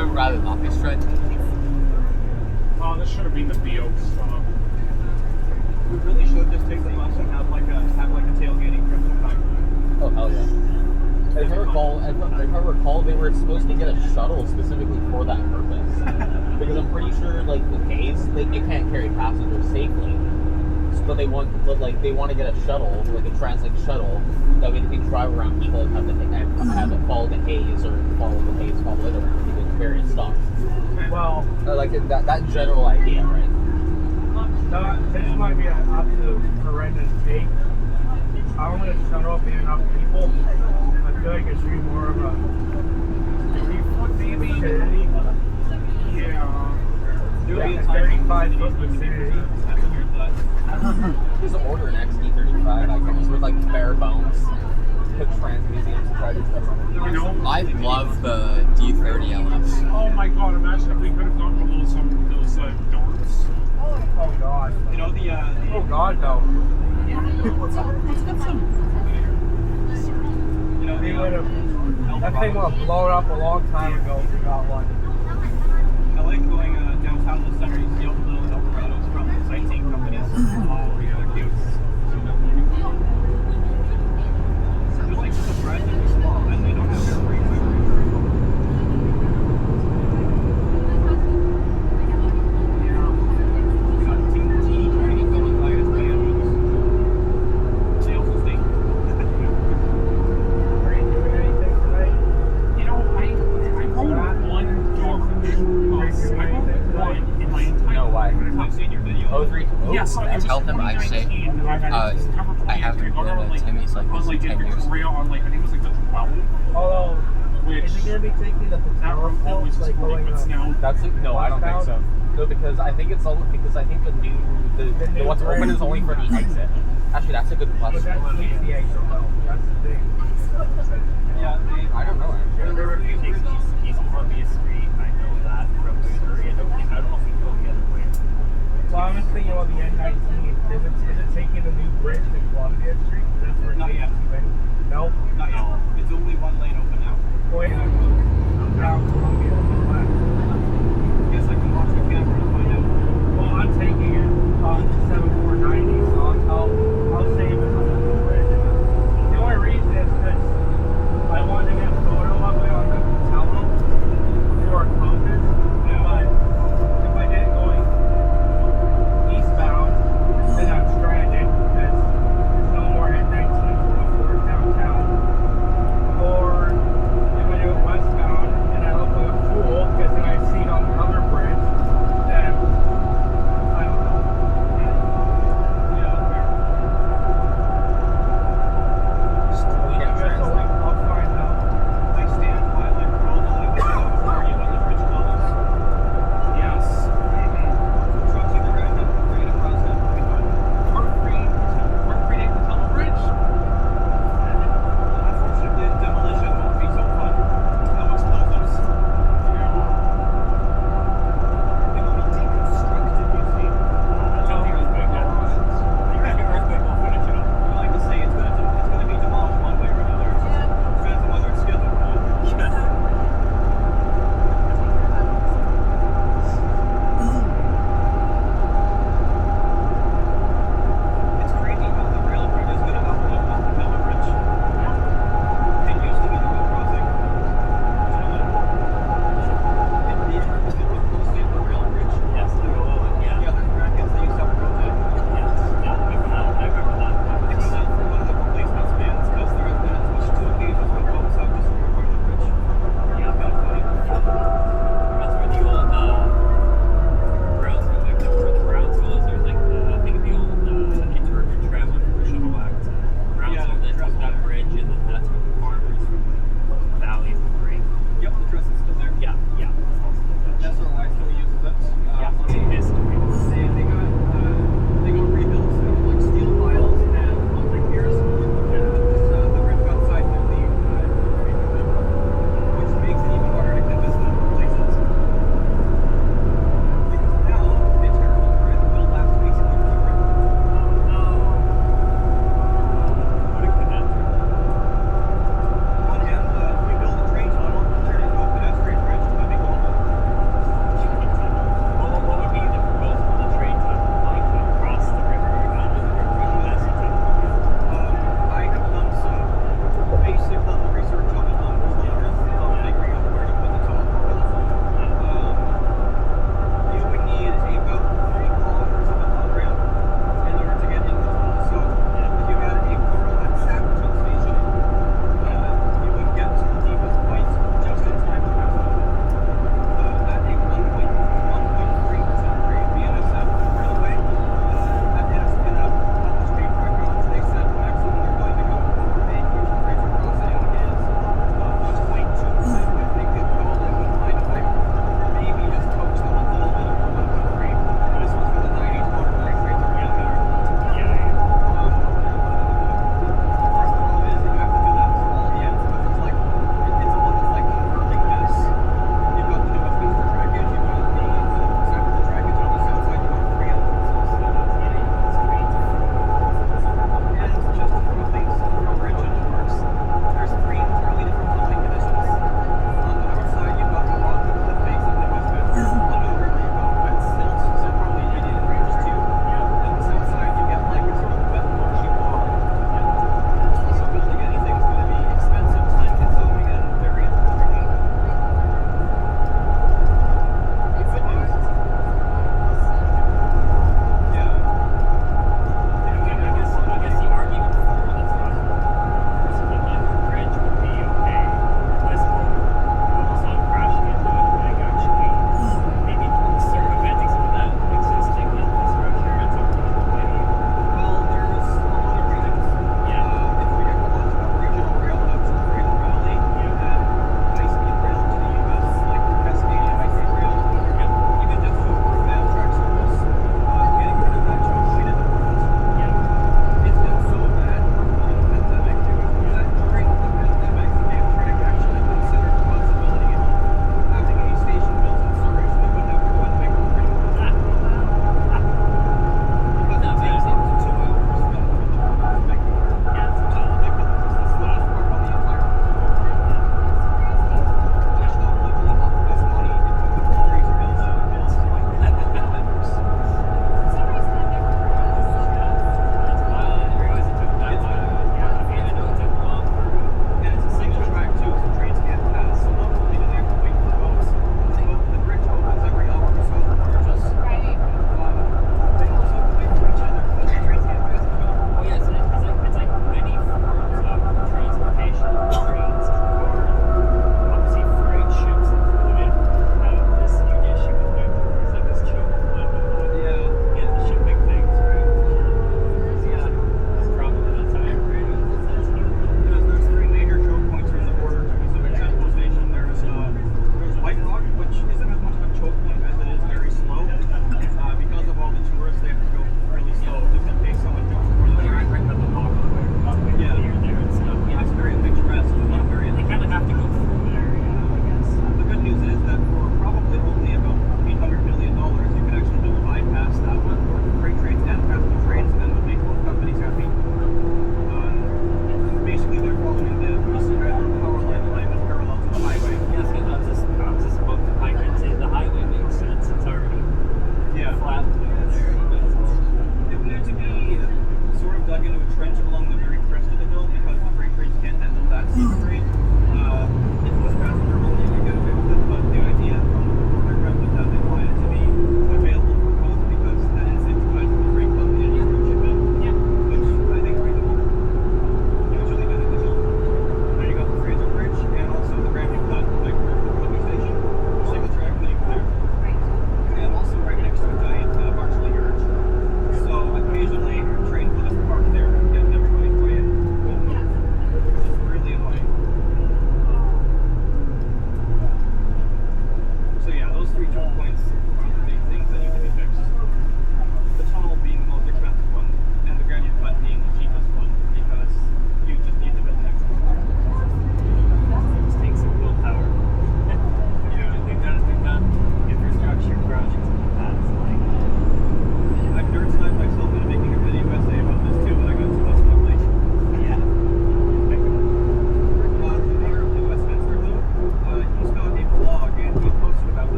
I would rather not be stranded. Oh, this should have been the BO stop. We really should just take the bus and have like a tailgating trip sometime. Oh hell yeah! If I recall, they were supposed to get a shuttle specifically for that purpose. Because I'm pretty sure, like the Haze, it can't carry passengers safely. But they want to get a shuttle, like a transit shuttle, that way they can drive around people and have it follow the Haze or follow it around people to various stops. Well, like that general idea, right? This might be an absolute horrendous take. I don't want to shut up enough people. I feel like it should be more of a 3-foot maybe. Yeah. Do it 35-foot vicinity. Just order an XD35. I comes with like bare bones, quick trans museums and try to stuff. You know, I love the D40LF. oh my god! Imagine if we could have gone for those darts. Oh god. You know the Oh god, no. Let's get some. you know They the would have. That thing would have blown up a long time ago if we got one. I like going downtown this summer. You see all the little Eldorados from the sightseeing companies. Oh yeah, they're cute. They're like surprisingly small, and they don't have air brakes. We got teeny tiny going by us by animals. They also stink. Are you doing anything tonight? You know, I rode one dog bus. I rode one in my entire. No, why? I've seen your video. Oh, 3. Yes, it was Tell him I say, 2019. I haven't been to Timmy's like on like 10 years. Victoria on like I think it was like the 12th, Although, which is it going to be taking the that hotel road always like is really going good up? now. That's it. No, I don't think so. No, because I think it's all because I think the what's open is only for the exit. Actually, that's a good But question. that keeps the exit though. That's the thing. Yeah, I don't know. The river view takes East Columbia Street. I know that from Missouri. I don't know if you go the other way. So I was thinking about the N19. Is it taking the new bridge to Columbia Street? That's where Not yet. Nope. Not yet. It's only one lane open now. Going down Columbia. Guess I can watch the camera and find out. Well, I'm taking it on 7490, so I'll save it on the bridge. The only reason is because I wanted to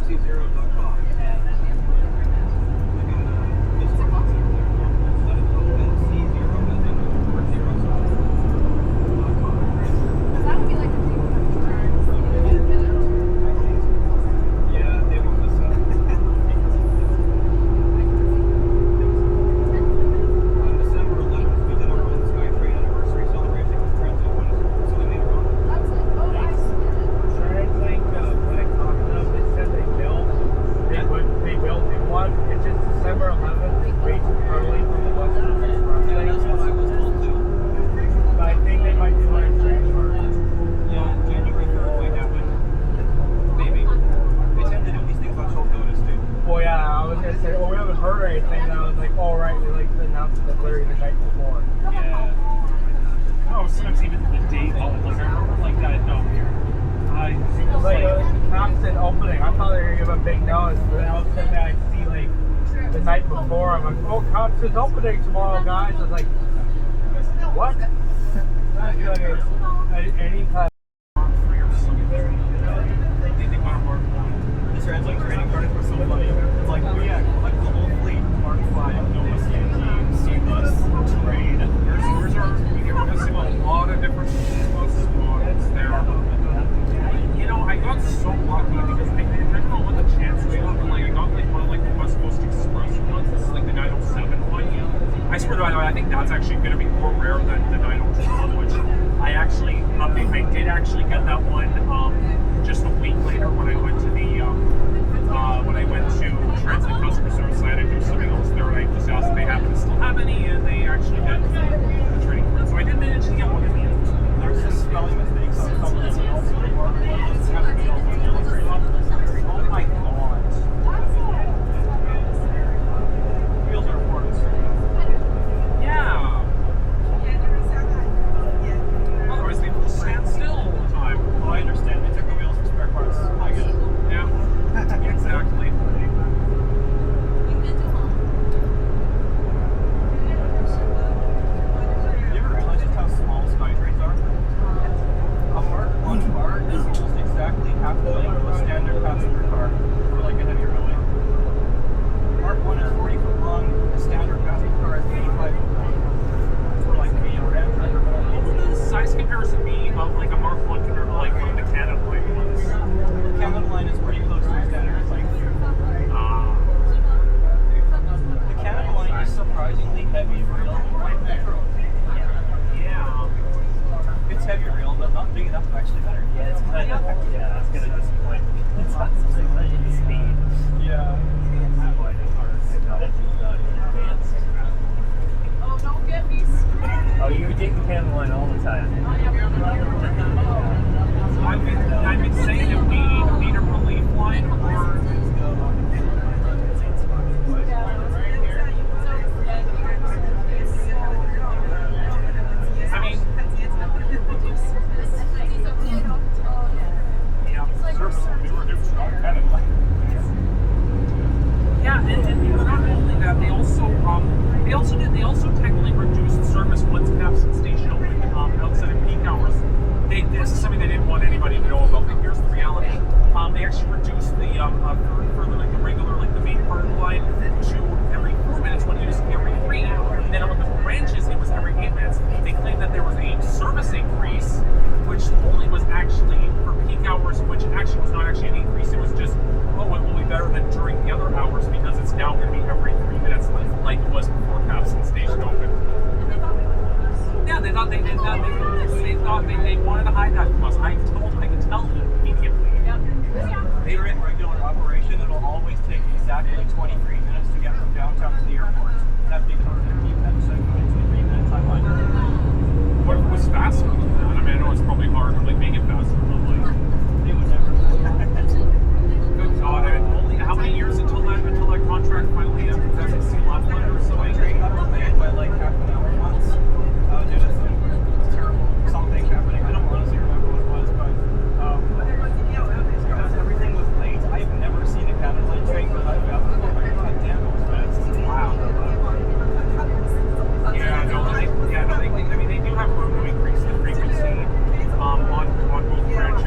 OpenC0.com. This one is That would be like the thing yeah, they won't miss out. On December 11th, we did our own SkyTrain anniversary celebration with Transit One, so we made our own. That's it. Oh, I see it. TransLink, when it talked to them, they said they built new one. It's just December 11th, way too early for the West Coast Yeah, that's what I was told too. But I think they might do it in January. Yeah, January 3rd might happen. Maybe. They tend to do these things on short notice too. Well, yeah, I was gonna say, oh, we haven't heard anything, and I was like, all right, they like announced it literally the night before. Yeah. Oh, sometimes even the day of, like I remember like that. It's like a constant opening. I thought they were gonna give a big notice, but then all of a sudden I see like the night before, I'm like, oh, constant opening tomorrow, guys. I was like, what? I feel like it's any time. This translate training started for somebody. It's like, oh yeah, collect the whole fleet. Mark 5, Nova CNG, C-Bus, Trade. Yours are, you're missing a lot of different bus models there. You know, I got so lucky because I don't know what the chances were, but like I got like one of like the West Coast Express ones. This is like the 907 one. I swear to God, I think that's actually going to be more rare than the 902 one, which I actually, I did actually get that one just a week later when I went to the Translate customer service site. I do something else there, and I just asked if they happen to still have any, and they actually did the training for it. So I did manage to get one in the end. There's just spelling mistakes on some of the wheels. Just have wheels on the illustrated. Oh my God. Wheels are important. Yeah. Otherwise, people just stand still all the time. Well, I understand. They took the wheels for spare parts. I get it. Yeah. Exactly. You ever realize just how small SkyTrains are? A Mark 1 car is almost exactly half the length of a standard passenger car for like a heavy railway. Mark 1 is 40 foot long, a standard passenger car is 85 foot long. For like a Amtrak. What would the size comparison be of like a Mark 1 compared to like one of the Canada Line ones? Canada Line is pretty close to a standard like the Canada Line is surprisingly heavy rail like metro. Yeah. It's heavy rail, but not big enough to actually matter. Yeah, it's kind of, yeah, it's gonna disappoint. It's not something like speed. Yeah. Technology is not advanced. Oh, don't get me started. Oh, you take the Canada Line all the time. I've been saying that we need a relief line or I mean, yeah, service we reduced kind of like. Yeah, and not only that, they also technically reduced service once Capstan Station opened outside of peak hours. This is something they didn't want anybody to know about. But here's the reality: they actually reduced the for like the regular, like the main part of the line to every 4 minutes when it used to be every 3. And then on the branches, it was every 8 minutes. They claimed that there was a service increase, which only was actually for peak hours, which actually was not actually an increase. It was just, oh, it will be better than during the other hours because it's now going to be every 3 minutes, like it was before Capstan Station opened. Yeah, they thought they did that. They wanted to hide that from us. I could tell immediately. They were in regular operation. It'll always take exactly 23 minutes to get from downtown to the airport. That'd be the order to keep that segment 23-minute timeline. What if it was faster than that? I mean, I know it's probably hard to like make it faster, but like They would never. good God, only how many years until that contract finally ends? That's a sea left or so. My train got delayed by like half an hour once. Due to some terrible something happening. I don't honestly remember what it was, but everything was late. I've never seen a Canada Line train go that fast. Oh my God, damn, it was fast. Wow. They do have room to increase the frequency on both branches.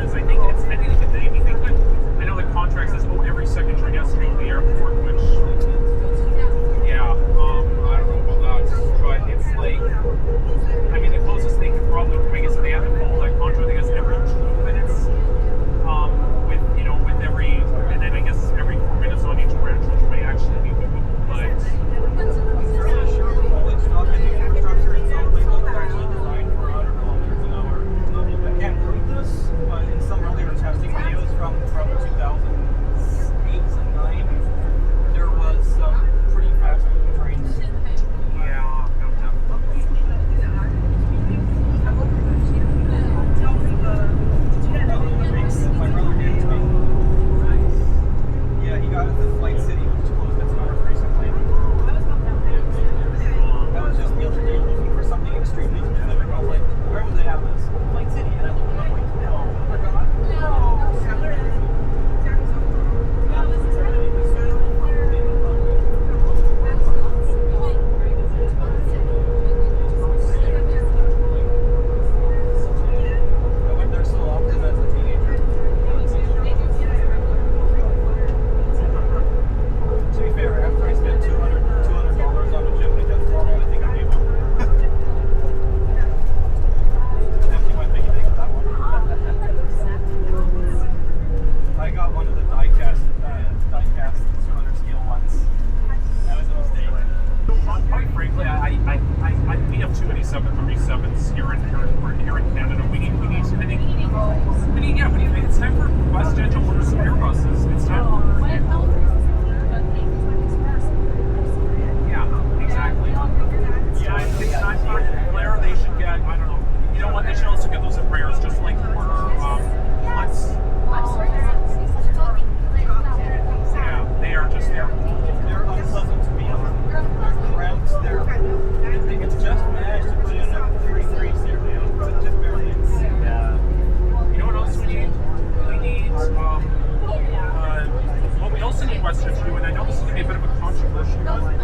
question to you, and I know this is going to be a bit of a controversial one.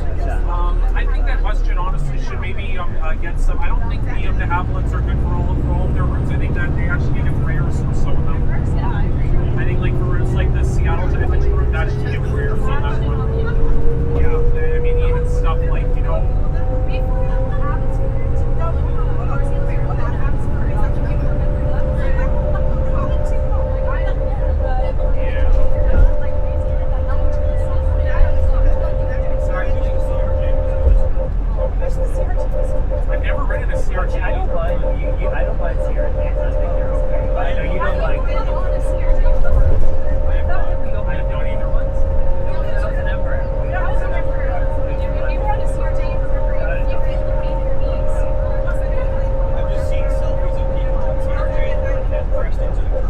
I think that question honestly should maybe get some. I don't think the Havillands are good for all of their routes. I think that they actually need a Freer or some of them. I think like for routes like the Seattle to Edmonton route, that should be a Freer on that one. Yeah, I mean even stuff like I've never ridden a CRT. I don't mind CRTs. I think they're okay. But I know you don't like. I have not either ones. It's an Emperor. I've just seen selfies of people on CRJs that get pressed into the curb.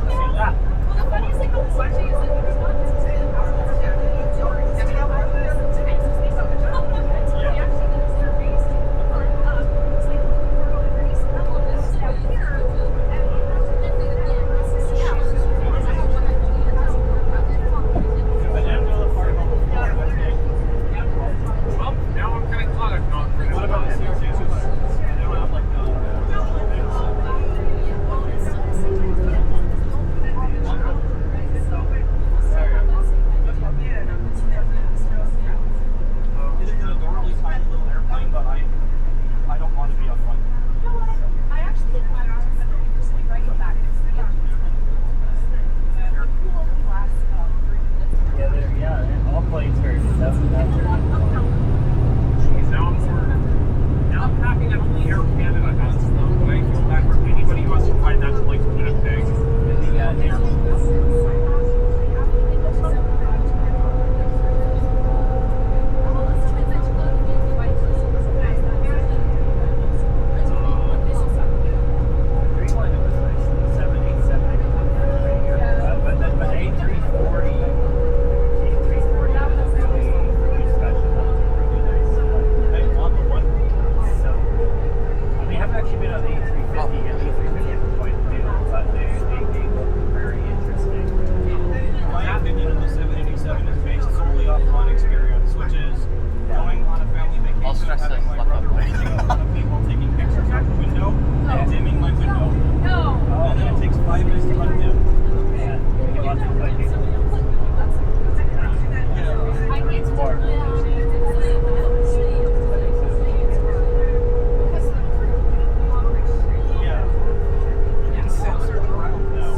Well, now I'm kind of glad I've not ridden What about the CRJs? They don't have like it is an adorably tiny little airplane, but I don't want to be on one. Yeah, all planes are. That's Jeez, now I'm happy that only Air Canada has them, but I feel bad for anybody who has to fly that to like Winnipeg. My opinion of the 787 is based solely off one experience, which is going on a family I'll vacation, stress having this my left brother up. watching a lot of people taking pictures out the window and dimming my window. And then it takes 5 minutes to undim. Yeah. You can censor it around now.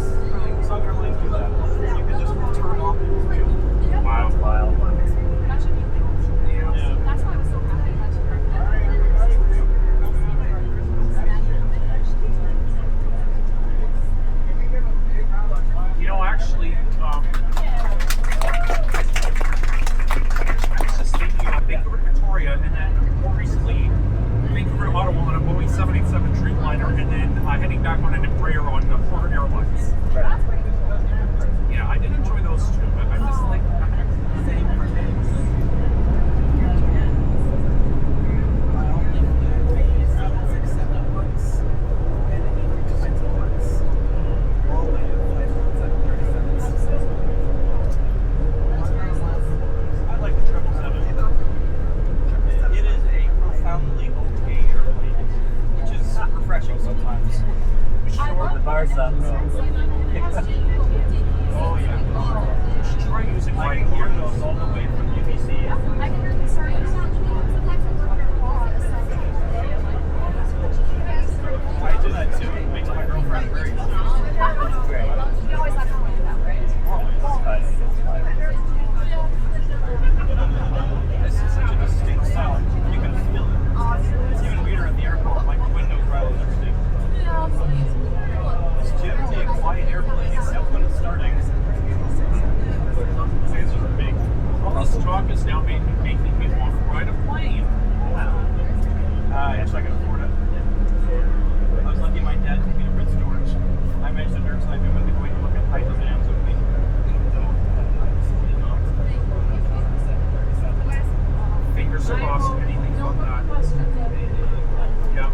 Some airlines do that. You can just turn off the view. Wow. You know, actually, I was just thinking about Vancouver to Victoria, and then more recently, Vancouver to Ottawa on a Boeing 787 Dreamliner, and then heading back on an Embraer on Porter Airlines. Yeah, I did enjoy those too, but I'm just like, I like the 777. It is a profoundly okay airplane, which is refreshing sometimes. We should order the bars up. Oh yeah. you should try using I my can hear those all the way from UBC. I do that too. It makes my girlfriend very pleased. Great. This is such a distinct sound. You can feel it. It's even weirder at the airport, like the windows rather than distinct. It's generally a quiet airplane except when it's starting. Things are big. all this talk is now making me want to ride a plane. Yes, I can afford it. I was lucky my dad took me to Red Storage. I mentioned her, so I've been with the going to look at hydro dams with me. Fingers crossed, anything about that. Yeah.